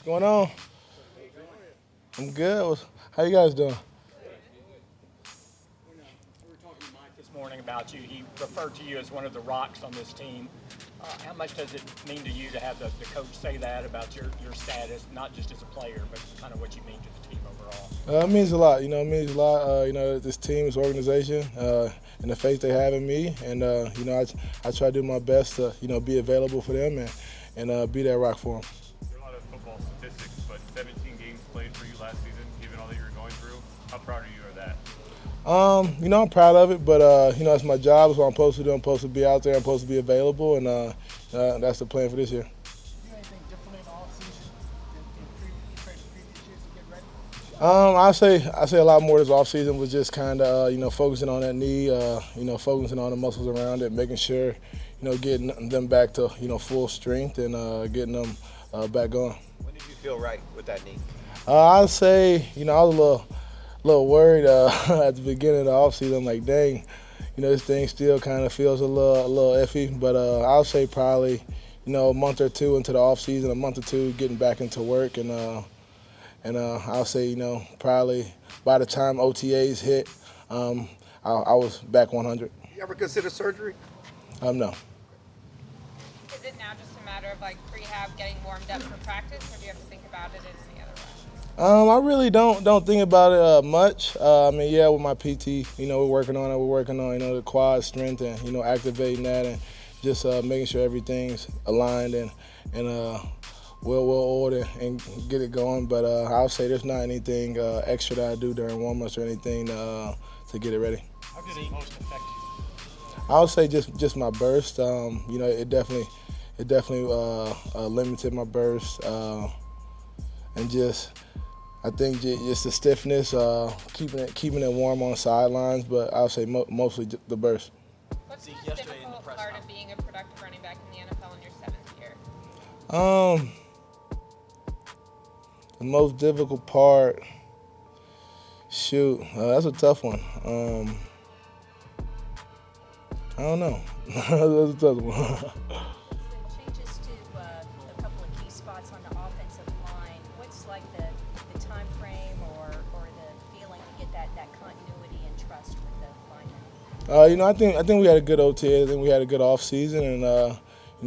going on? I'm good. How you guys doing? We were talking to Mike this morning about you. He referred to you as one of the rocks on this team. How much does it mean to you to have the coach say that about your status, not just as a player, but kind of what you mean to the team overall? It means a lot. It means a lot. This team, this organization, and the faith they have in me. And, I try to do my best to, be available for them and be that rock for them. There are a lot of football statistics, but 17 games played for you last season, given all that you were going through. How proud are you of that? I'm proud of it, but, it's my job. It's what I'm supposed to do. I'm supposed to be out there. I'm supposed to be available, and that's the plan for this year. Do anything different in the offseason than previous years to get ready? I say a lot more this offseason was just kind of, focusing on that knee, focusing on the muscles around it, making sure, getting them back to, full strength and getting them back going. When did you feel right with that knee? I'd say, I was a little worried at the beginning of the offseason. I'm like, dang, this thing still kind of feels a little iffy. But I'll say probably, a month or two into the offseason, a month or two getting back into work. And I'll say, probably by the time OTAs hit, I was back 100. You ever consider surgery? No. Is it now just a matter of like prehab, getting warmed up for practice, or do you have to think about it in any other way? I really don't think about it much. With my PT, we're working on it. We're working on, the quad strength and, activating that and just making sure everything's aligned and we'll order and get it going. But I'll say there's not anything extra that I do during warm-ups or anything to get it ready. How did it most affect you? I would say just my burst. It definitely limited my burst and just. I think just the stiffness, keeping it warm on the sidelines, but I'll say mostly the burst. What's the most difficult part of being a productive running back in the NFL in your 7th year? The most difficult part, that's a tough one. I don't know. That's a tough one. Changes to a couple of key spots on the offensive line. What's like the time frame or the feeling to get that continuity and trust with the linemen? I think we had a good OTA. I think we had a good off season, and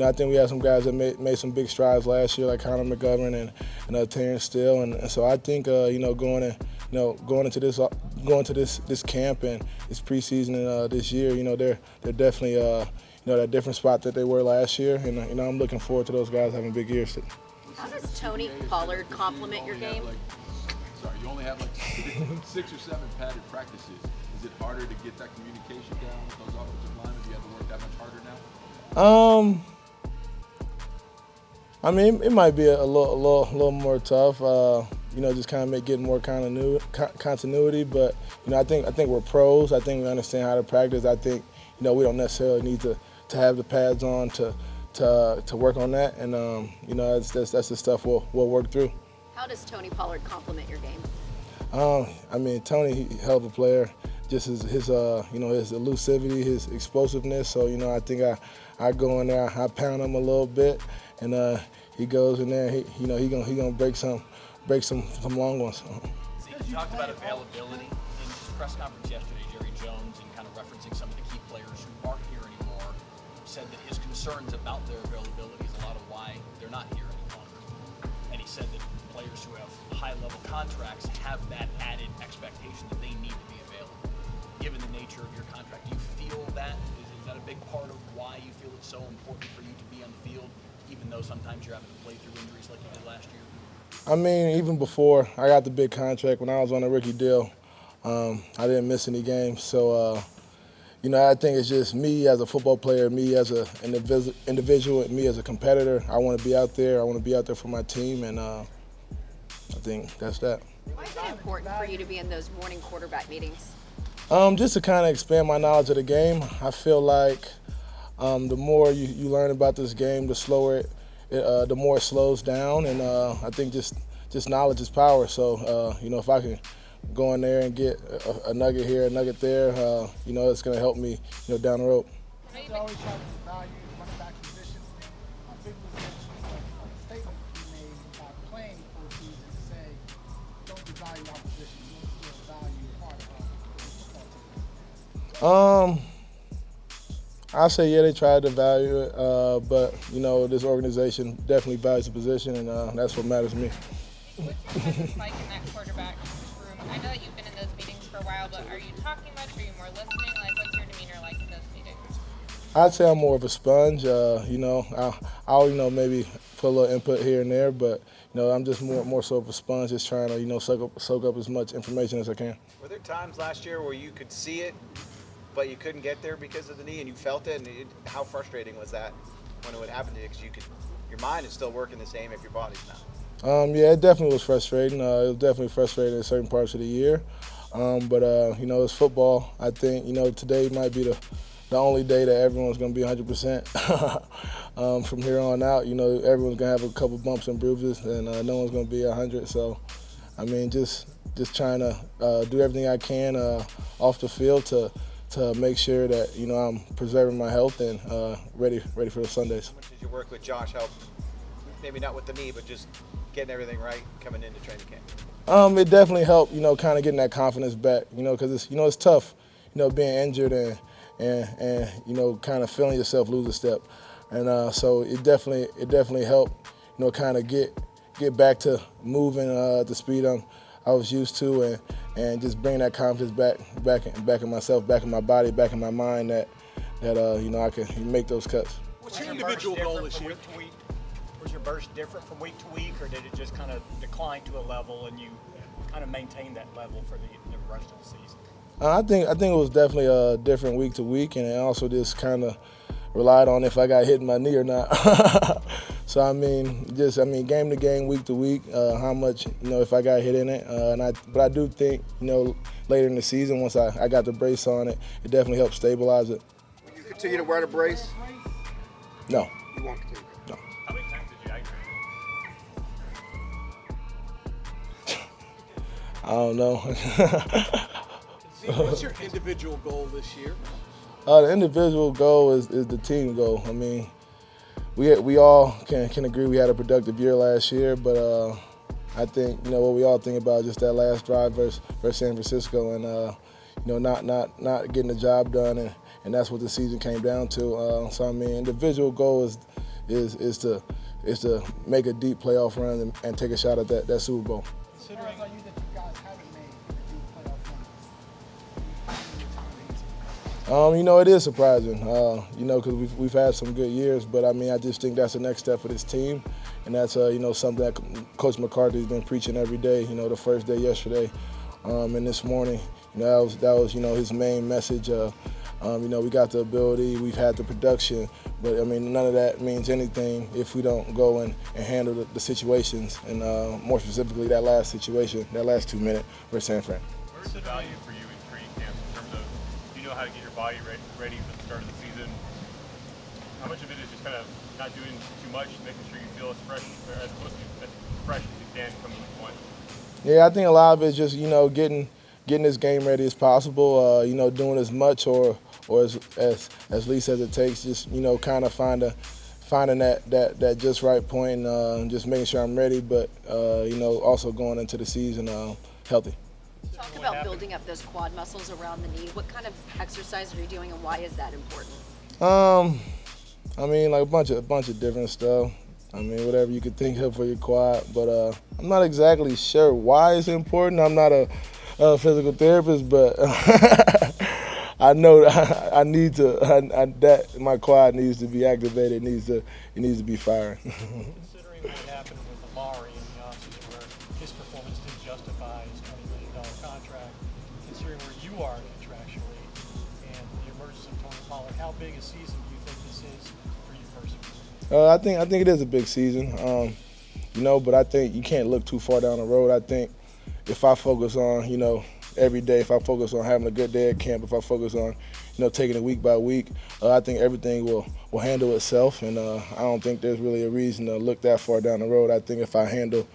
I think we had some guys that made some big strides last year, like Connor McGovern and Terrence Steele, and so I think going into this camp and this preseason and this year, they're definitely that different spot that they were last year, and I'm looking forward to those guys having big years. How does Tony Pollard complement your game? You only have like 6 or 7 padded practices. Is it harder to get that communication down with those offensive linemen? Do you have to work that much harder now? It might be a little more tough. Just kind of getting more continuity. But I think we're pros. I think we understand how to practice. I think we don't necessarily need to have the pads on to work on that. And that's the stuff we'll work through. How does Tony Pollard complement your game? Tony, he's a hell of a player. Just his his elusivity, his explosiveness. So I think I go in there, I pound him a little bit, and he goes in there. He gonna break some long ones. You talked about availability in his press conference yesterday. Jerry Jones, and kind of referencing some of the key players who aren't here anymore, said that his concerns about their availability is a lot of why they're not here any longer. And he said that players who have high-level contracts have that added expectation that they need to be available. Given the nature of your contract, do you feel that? Is that a big part of why you feel it's so important for you to be on the field, even though sometimes you're having to play through injuries like you did last year? Even before I got the big contract, when I was on a rookie deal, I didn't miss any games. So, I think it's just me as a football player, me as an individual, and me as a competitor. I want to be out there. I want to be out there for my team, and I think that's that. Why is it important for you to be in those morning quarterback meetings? Just to kind of expand my knowledge of the game. I feel like the more you learn about this game, the more it slows down, and I think just knowledge is power. So if I can go in there and get a nugget here, a nugget there, it's going to help me down the road. You always try to value running back position. How big was it a statement you made about playing you value our position? What's your value part of the football team? I say yeah, they tried to value it, but this organization definitely values the position, and that's what matters to me. What's your presence like in that quarterback room? I know that you've been in those meetings for a while, but are you talking much? Are you more listening? Like, what's your demeanor like in those meetings? I'd say I'm more of a sponge. I'll maybe put a little input here and there, but I'm just more so of a sponge, just trying to soak up as much information as I can. Were there times last year where you could see it, but you couldn't get there because of the knee, and you felt it? And how frustrating was that when it would happen to you? Because your mind is still working the same if your body's not. Yeah, it definitely was frustrating. It was definitely frustrating in certain parts of the year. But it's football. I think, today might be the only day that everyone's going to be 100%. From here on out, everyone's going to have a couple bumps and bruises, and no one's going to be 100. So, just trying to do everything I can off the field to make sure that, I'm preserving my health and ready for the Sundays. How much did your work with Josh help? Maybe not with the knee, but just getting everything right coming into training camp. It definitely helped, kind of getting that confidence back, because it's tough, being injured and kind of feeling yourself lose a step. And so it definitely helped, kind of get back to moving at the speed I was used to, and just bring that confidence back in myself, back in my body, back in my mind that I can make those cuts. What's your individual goal this year? Was your burst different from week to week, or did it just kind of decline to a level and you kind of maintained that level for the rest of the season? I think it was definitely different week to week, and it also just kind of relied on if I got hit in my knee or not. So game to game, week to week, how much if I got hit in it, but I do think later in the season once I got the brace on it, it definitely helped stabilize it. Will you continue to wear the brace? No. You won't continue. No. How many times did you aggravate? I don't know. What's your individual goal this year? The individual goal is the team goal. We all can agree we had a productive year last year, but I think what we all think about is just that last drive versus San Francisco, and not getting the job done, and that's what the season came down to. So individual goal is to make a deep playoff run and take a shot at that Super Bowl. Considering you that you guys haven't made a deep playoff run. It is surprising, because we've had some good years, but I just think that's the next step for this team, and that's something that Coach McCarthy's been preaching every day. The first day yesterday, and this morning, that was his main message. We got the ability, we've had the production, but none of that means anything if we don't go and handle the situations, and more specifically that last situation, that last 2 minutes versus San Fran. Where's the value for you in training camp in terms of you know how to get your body ready for the start of the season? How much of it is just kind of not doing too much, making sure you feel as fresh or as close to as fresh as you can coming week one? Yeah, I think a lot of it is just getting this game ready as possible. Doing as much or as least as it takes. Just kind of finding that just right point, and just making sure I'm ready, but also going into the season healthy. Talk about building up those quad muscles around the knee. What kind of exercise are you doing, and why is that important? Like a bunch of different stuff. Whatever you could think of for your quad, but I'm not exactly sure why it's important. I'm not a physical therapist, but I know I need to. That my quad needs to be activated. It needs to be firing. Considering what happened with Amari in the offseason, where his performance didn't justify his $20 million contract, considering where you are contractually and the emergence of Tony Pollard, how big a season do you think this is for you personally? I think it is a big season, but I think you can't look too far down the road. I think if I focus on, every day, if I focus on having a good day at camp, if I focus on, taking it week by week, I think everything will handle itself, and I don't think there's really a reason to look that far down the road. I think if I handle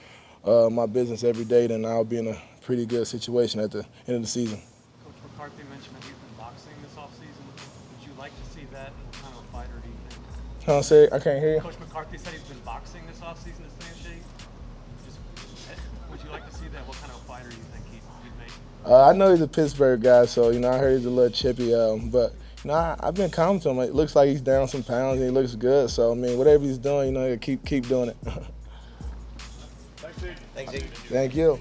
my business every day, then I'll be in a pretty good situation at the end of the season. Coach McCarthy mentioned that you've been boxing this offseason. Would you like to see that? What kind of a fighter do you think? I can't hear you. Coach McCarthy said he's been boxing this offseason to stay in shape. Would you like to see that? What kind of a fighter I know he's a Pittsburgh guy, so I heard he's a little chippy. But I've been commenting him. It looks like he's down some pounds and he looks good. So I mean, whatever he's doing, he'll keep doing it. Thanks, Zeke. Thanks, Zeke. Thank you.